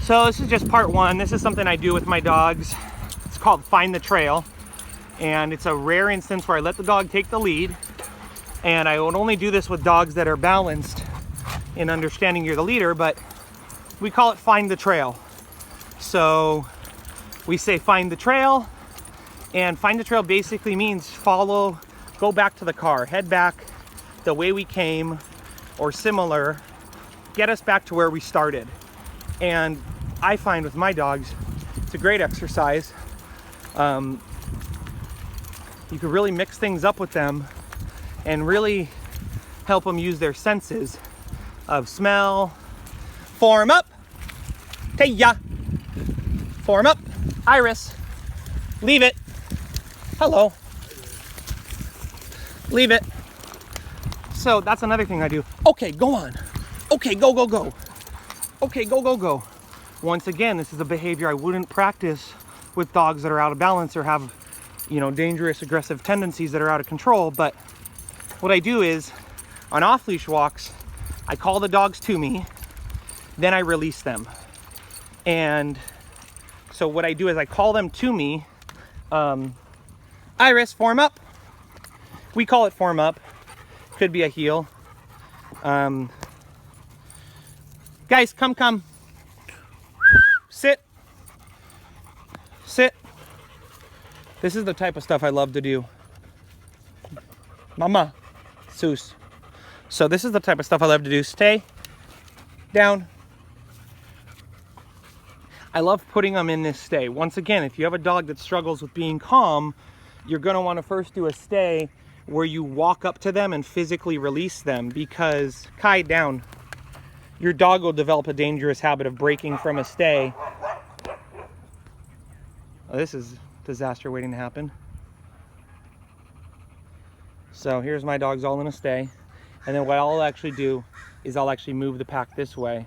So this is just part one. This is something I do with my dogs. It's called Find the Trail. And it's a rare instance where I let the dog take the lead. And I would only do this with dogs that are balanced in understanding you're the leader, but we call it Find the Trail. So we say find the trail, and find the trail basically means follow, go back to the car, head back the way we came or similar, get us back to where we started. And I find with my dogs, it's a great exercise. You can really mix things up with them and really help them use their senses of smell. Form up, Taya, form up, Iris, leave it, hello, leave it. So that's another thing I do. Okay, go on. Okay, go, go, go. Okay, go, go, go. Once again, this is a behavior I wouldn't practice with dogs that are out of balance or have, dangerous, aggressive tendencies that are out of control. But what I do is, on off-leash walks, I call the dogs to me, then I release them. And so what I do is I call them to me. Iris, form up. We call it form up. Could be a heel. Guys, come. Sit. Sit. This is the type of stuff I love to do. Mama. Sus. So this is the type of stuff I love to do. Stay. Down. I love putting them in this stay. Once again, if you have a dog that struggles with being calm, you're going to want to first do a stay where you walk up to them and physically release them, because Kai, down. Your dog will develop a dangerous habit of breaking from a stay. Oh, this is disaster waiting to happen. So here's my dogs all in a stay. And then what I'll actually do is I'll actually move the pack this way.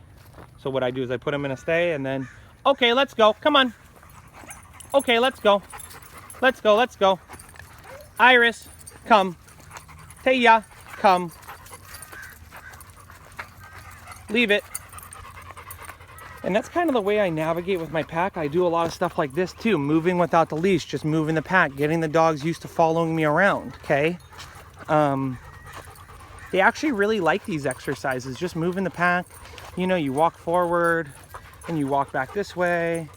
So what I do is I put them in a stay and then, okay, let's go. Come on. Okay, let's go. Let's go, let's go. Iris, come. Taya, come. Leave it. And that's kind of the way I navigate with my pack. I do a lot of stuff like this too, moving without the leash, just moving the pack, getting the dogs used to following me around, okay? They actually really like these exercises, just moving the pack. You walk forward and you walk back this way.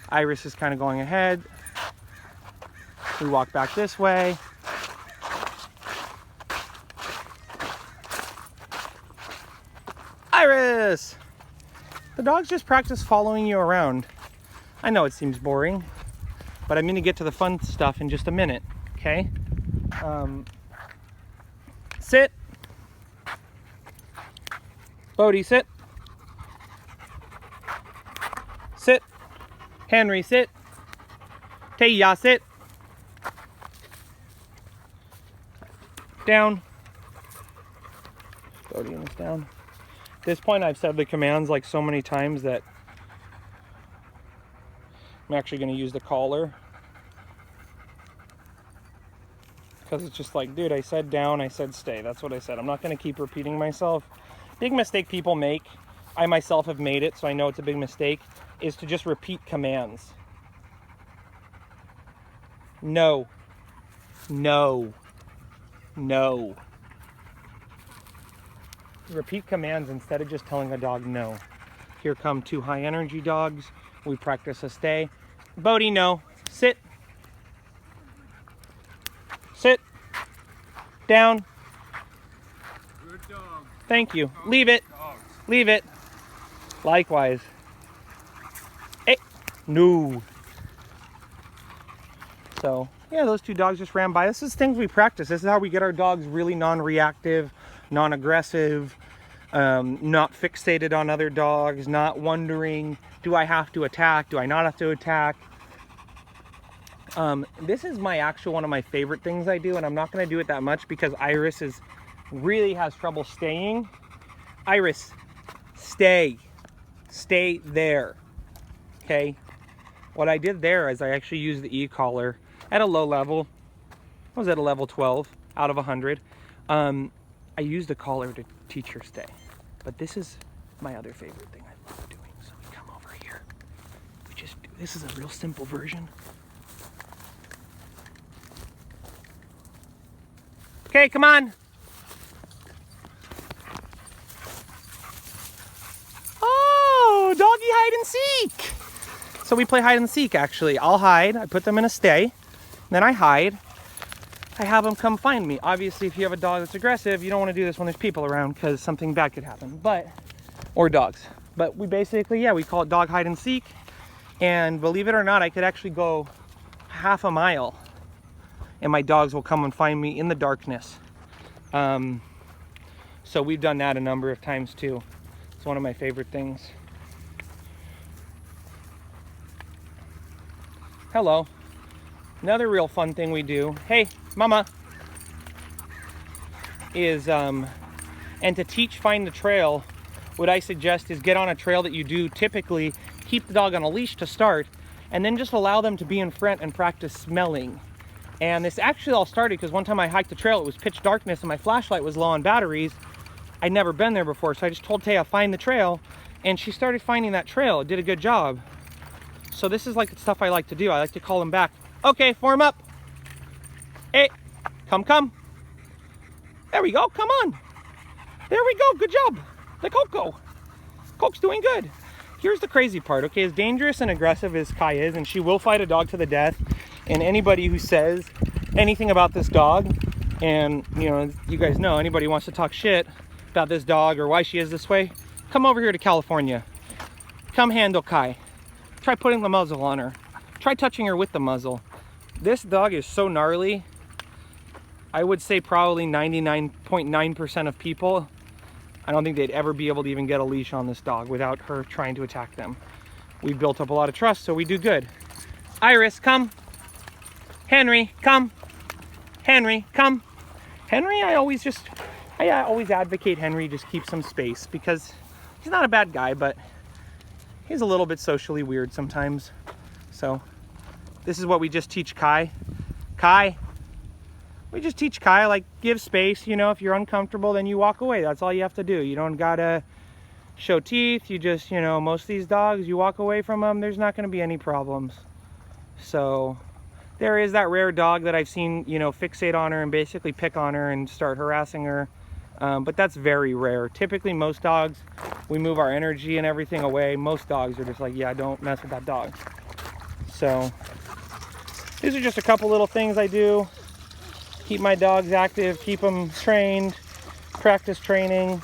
Iris is kind of going ahead. We walk back this way. Iris! The dogs just practice following you around. I know it seems boring, but I'm going to get to the fun stuff in just a minute, okay? Sit. Bodhi, sit. Sit. Henry, sit. Taya, sit. Down. Bodhi is down. At this point, I've said the commands like so many times that I'm actually going to use the collar. Because it's just like, dude, I said down, I said stay. That's what I said. I'm not going to keep repeating myself. Big mistake people make, I myself have made it, so I know it's a big mistake, is to just repeat commands. No. No. No. Repeat commands instead of just telling a dog no. Here come two high energy dogs. We practice a stay. Bodhi, no. Sit. Sit. Down. Good dog. Thank you. Leave it. Dogs. Leave it. Likewise. Hey. No. So, yeah, those two dogs just ran by. This is things we practice. This is how we get our dogs really non-reactive, non-aggressive, not fixated on other dogs, not wondering, do I have to attack? Do I not have to attack? This is one of my favorite things I do, and I'm not going to do it that much because Iris really has trouble staying. Iris, stay. Stay there. Okay? What I did there is I actually used the e-collar at a low level. I was at a level 12 out of 100. I used a collar to teach her stay. But this is my other favorite thing I love doing. So we come over here. We just do, this is a real simple version. Okay, come on. Oh, doggy hide and seek. So we play hide and seek actually. I'll hide, I put them in a stay, then I hide. I have them come find me. Obviously, if you have a dog that's aggressive, you don't want to do this when there's people around because something bad could happen, or dogs. But we basically, yeah, we call it dog hide and seek. And believe it or not, I could actually go half a mile and my dogs will come and find me in the darkness. So we've done that a number of times too. It's one of my favorite things. Hello. Another real fun thing we do, hey, mama, is, and to teach find the trail, what I suggest is get on a trail that you do typically, keep the dog on a leash to start, and then just allow them to be in front and practice smelling. And this actually all started because one time I hiked the trail, it was pitch darkness and my flashlight was low on batteries. I'd never been there before, so I just told Taya, find the trail, and she started finding that trail, did a good job. So this is like the stuff I like to do. I like to call them back. Okay, form up. Hey, come. There we go, come on. There we go, good job. The Coco. Coke's doing good. Here's the crazy part, okay? As dangerous and aggressive as Kai is, and she will fight a dog to the death, and anybody who says anything about this dog, and you know, you guys know, anybody who wants to talk shit about this dog or why she is this way, come over here to California. Come handle Kai. Try putting the muzzle on her. Try touching her with the muzzle. This dog is so gnarly. I would say probably 99.9% of people, I don't think they'd ever be able to even get a leash on this dog without her trying to attack them. We've built up a lot of trust, so we do good. Iris, come. Henry, come. Henry, come. Henry, I always advocate Henry just keep some space because he's not a bad guy, but he's a little bit socially weird sometimes. So this is what we just teach Kai. Kai, we just teach Kai, like, give space, you know, if you're uncomfortable, then you walk away. That's all you have to do. You don't gotta show teeth. You just, you know, most of these dogs, you walk away from them, there's not gonna be any problems. So there is that rare dog that I've seen, you know, fixate on her and basically pick on her and start harassing her. But that's very rare. Typically most dogs, we move our energy and everything away. Most dogs are just like, yeah, don't mess with that dog. So these are just a couple little things I do. Keep my dogs active, keep them trained, practice training.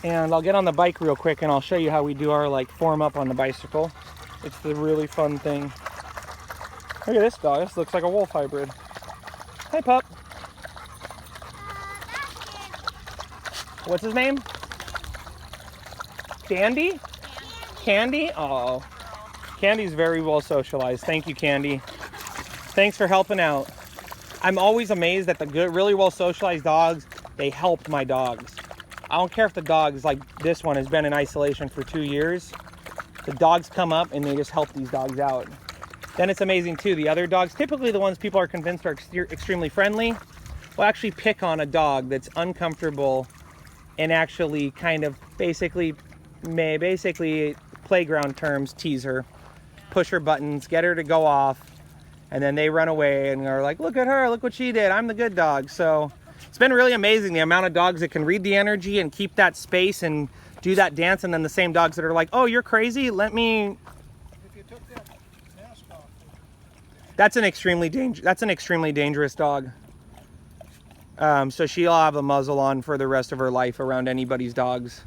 And I'll get on the bike real quick and I'll show you how we do our like form up on the bicycle. It's the really fun thing. Look at this dog, this looks like a wolf hybrid. Hey pup. What's his name? Candy? Candy? Oh, Candy's very well socialized. Thank you, Candy. Thanks for helping out. I'm always amazed that the good, really well socialized dogs, they help my dogs. I don't care if the dog's like this one has been in isolation for 2 years. The dogs come up and they just help these dogs out. Then it's amazing too, the other dogs, typically the ones people are convinced are extremely friendly, will actually pick on a dog that's uncomfortable and actually kind of basically playground terms, tease her, push her buttons, get her to go off, and then they run away and are like, look at her, look what she did, I'm the good dog. So it's been really amazing the amount of dogs that can read the energy and keep that space and do that dance, and then the same dogs that are like, oh, you're crazy, let me... If you took that mask off, that's an extremely dangerous dog. So she'll have a muzzle on for the rest of her life around anybody's dogs.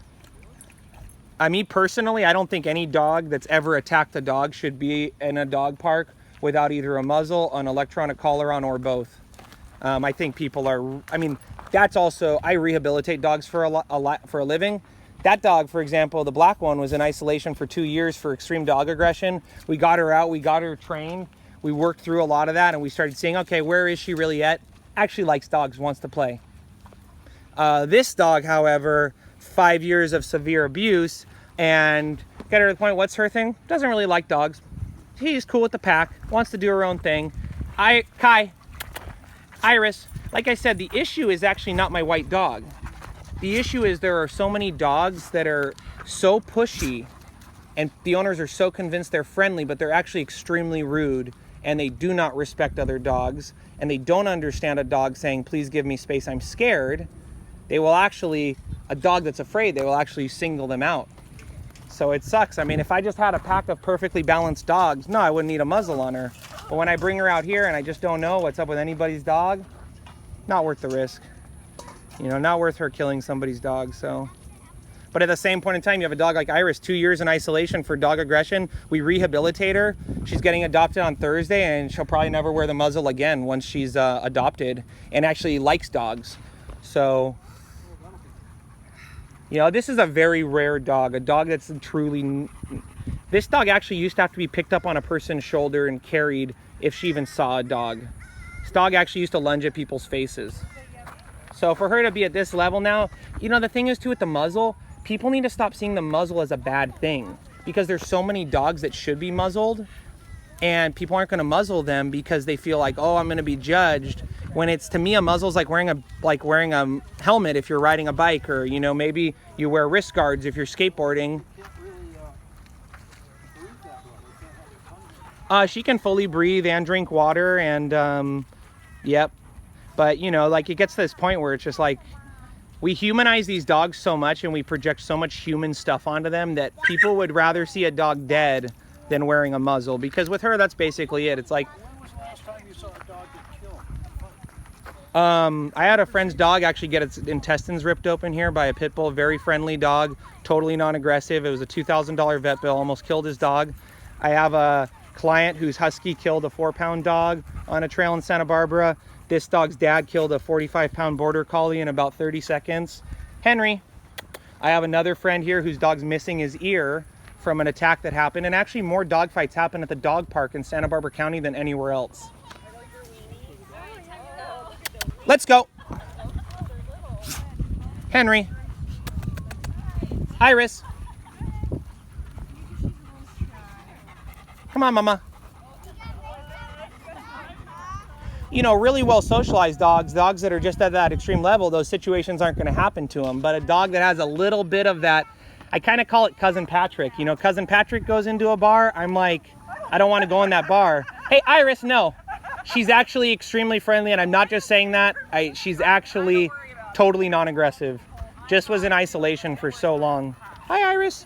Me personally, I don't think any dog that's ever attacked a dog should be in a dog park without either a muzzle, an electronic collar on, or both. I think people are, that's also, I rehabilitate dogs for a living. That dog, for example, the black one, was in isolation for 2 years for extreme dog aggression. We got her out, we got her trained, we worked through a lot of that, and we started seeing, okay, where is she really at? Actually likes dogs, wants to play. This dog, however, 5 years of severe abuse, and get her to the point, what's her thing? Doesn't really like dogs. She's cool with the pack, wants to do her own thing. Kai, Iris, like I said, the issue is actually not my white dog. The issue is there are so many dogs that are so pushy, and the owners are so convinced they're friendly, but they're actually extremely rude, and they do not respect other dogs, and they don't understand a dog saying, please give me space, I'm scared. They will actually, a dog that's afraid, they will actually single them out. So it sucks. I mean, if I just had a pack of perfectly balanced dogs, no, I wouldn't need a muzzle on her. But when I bring her out here and I just don't know what's up with anybody's dog, not worth the risk. You know, not worth her killing somebody's dog, so. But at the same point in time, you have a dog like Iris, 2 years in isolation for dog aggression. We rehabilitate her. She's getting adopted on Thursday, and she'll probably never wear the muzzle again once she's adopted, and actually likes dogs. So, you know, this is a very rare dog, a dog that's truly... This dog actually used to have to be picked up on a person's shoulder and carried if she even saw a dog. This dog actually used to lunge at people's faces. So for her to be at this level now, you know, the thing is too with the muzzle, people need to stop seeing the muzzle as a bad thing, because there's so many dogs that should be muzzled, and people aren't going to muzzle them because they feel like, oh, I'm going to be judged. When it's, to me, a muzzle is like wearing a helmet if you're riding a bike, or, you know, maybe you wear wrist guards if you're skateboarding. She can fully breathe and drink water, and yep. But, you know, like, it gets to this point where it's just like, we humanize these dogs so much and we project so much human stuff onto them that people would rather see a dog dead than wearing a muzzle. Because with her, that's basically it. It's like, When was the last time you saw a dog get killed? I had a friend's dog actually get its intestines ripped open here by a pit bull. Very friendly dog, totally non-aggressive. It was a $2,000 vet bill, almost killed his dog. I have a client whose husky killed a 4-pound dog on a trail in Santa Barbara. This dog's dad killed a 45-pound border collie in about 30 seconds. Henry. I have another friend here whose dog's missing his ear from an attack that happened. And actually more dog fights happen at the dog park in Santa Barbara County than anywhere else. Let's go. Henry. Iris. Come on, mama. You know, really well socialized dogs that are just at that extreme level, those situations aren't going to happen to them. But a dog that has a little bit of that, I kind of call it Cousin Patrick. You know, Cousin Patrick goes into a bar, I'm like, I don't want to go in that bar. Hey, Iris, no. She's actually extremely friendly, and I'm not just saying that. She's actually totally non-aggressive. Just was in isolation for so long. Hi, Iris.